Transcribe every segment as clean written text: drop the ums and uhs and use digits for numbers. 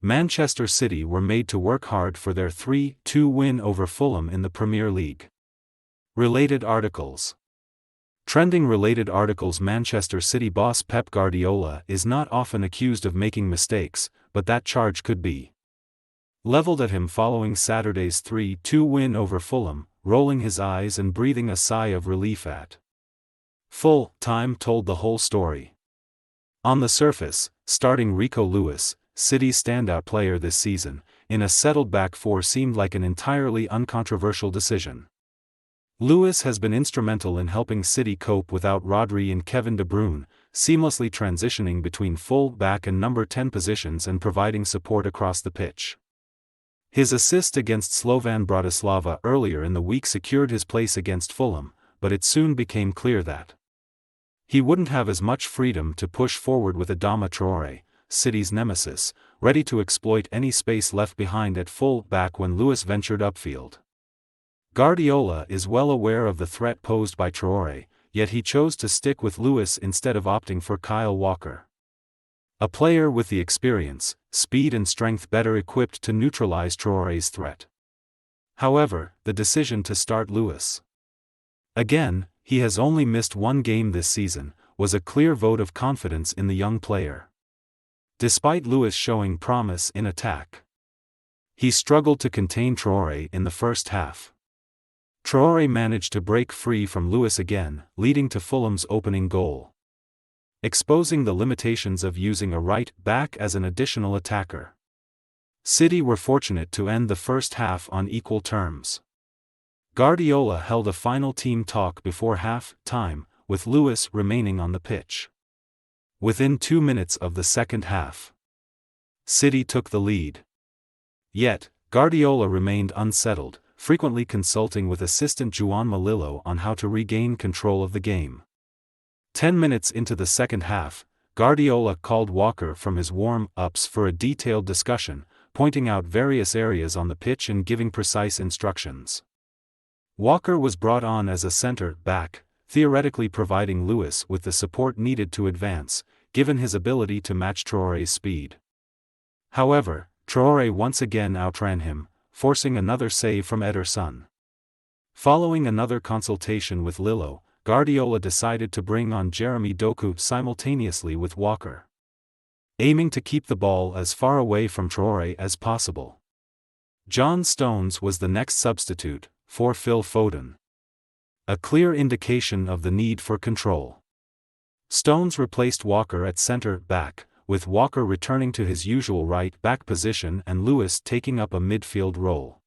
Manchester City were made to work hard for their 3-2 win over Fulham in the Premier League. Related articles. Trending related articles. Manchester City boss Pep Guardiola is not often accused of making mistakes, but that charge could be leveled at him following Saturday's 3-2 win over Fulham, rolling his eyes and breathing a sigh of relief at full time told the whole story. On the surface, starting Rico Lewis, City's standout player this season, in a settled back four seemed like an entirely uncontroversial decision. Lewis has been instrumental in helping City cope without Rodri and Kevin De Bruyne, seamlessly transitioning between full-back and number 10 positions and providing support across the pitch. His assist against Slovan Bratislava earlier in the week secured his place against Fulham, but it soon became clear that he wouldn't have as much freedom to push forward with Adama Traoré, City's nemesis, ready to exploit any space left behind at full-back when Lewis ventured upfield. Guardiola is well aware of the threat posed by Traoré, yet he chose to stick with Lewis instead of opting for Kyle Walker, a player with the experience, speed and strength better equipped to neutralize Traoré's threat. However, the decision to start Lewis, again, he has only missed one game this season, was a clear vote of confidence in the young player. Despite Lewis showing promise in attack, he struggled to contain Traoré in the first half. Traoré managed to break free from Lewis again, leading to Fulham's opening goal, exposing the limitations of using a right back as an additional attacker. City were fortunate to end the first half on equal terms. Guardiola held a final team talk before half-time, with Lewis remaining on the pitch. Within 2 minutes of the second half, City took the lead. Yet, Guardiola remained unsettled, frequently consulting with assistant João Malillo on how to regain control of the game. 10 minutes into the second half, Guardiola called Walker from his warm-ups for a detailed discussion, pointing out various areas on the pitch and giving precise instructions. Walker was brought on as a centre-back, theoretically providing Lewis with the support needed to advance, given his ability to match Traoré's speed. However, Traoré once again outran him, forcing another save from Ederson. Following another consultation with Lillo, Guardiola decided to bring on Jeremy Doku simultaneously with Walker, aiming to keep the ball as far away from Traoré as possible. John Stones was the next substitute, for Phil Foden, a clear indication of the need for control. Stones replaced Walker at centre-back, with Walker returning to his usual right-back position and Lewis taking up a midfield role.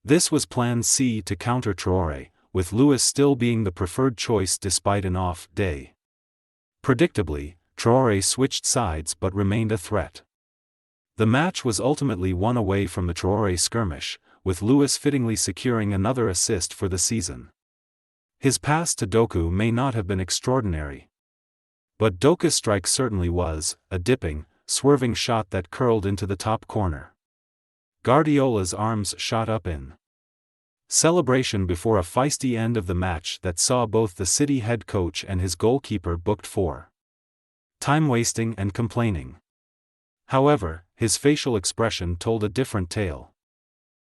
This was Plan C to counter Traoré, with Lewis still being the preferred choice despite an off day. Predictably, Traoré switched sides but remained a threat. The match was ultimately won away from the Traoré skirmish, with Lewis fittingly securing another assist for the season. His pass to Doku may not have been extraordinary, but Doku's strike certainly was, a dipping, swerving shot that curled into the top corner. Guardiola's arms shot up in celebration before a feisty end of the match that saw both the City head coach and his goalkeeper booked for time wasting and complaining. However, his facial expression told a different tale.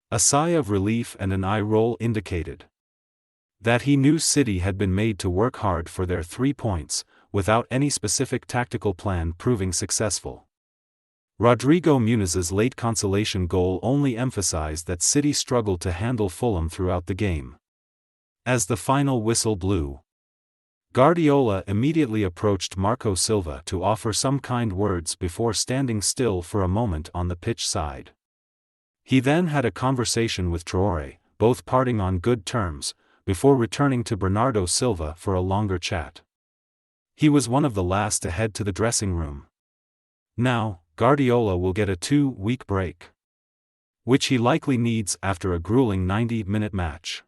A sigh of relief and an eye roll indicated that he knew City had been made to work hard for their 3 points, without any specific tactical plan proving successful. Rodrigo Muniz's late consolation goal only emphasized that City struggled to handle Fulham throughout the game. As the final whistle blew, Guardiola immediately approached Marco Silva to offer some kind words before standing still for a moment on the pitch side. He then had a conversation with Traoré, both parting on good terms, before returning to Bernardo Silva for a longer chat. He was one of the last to head to the dressing room. Now, Guardiola will get a 2-week break, which he likely needs after a grueling 90-minute match.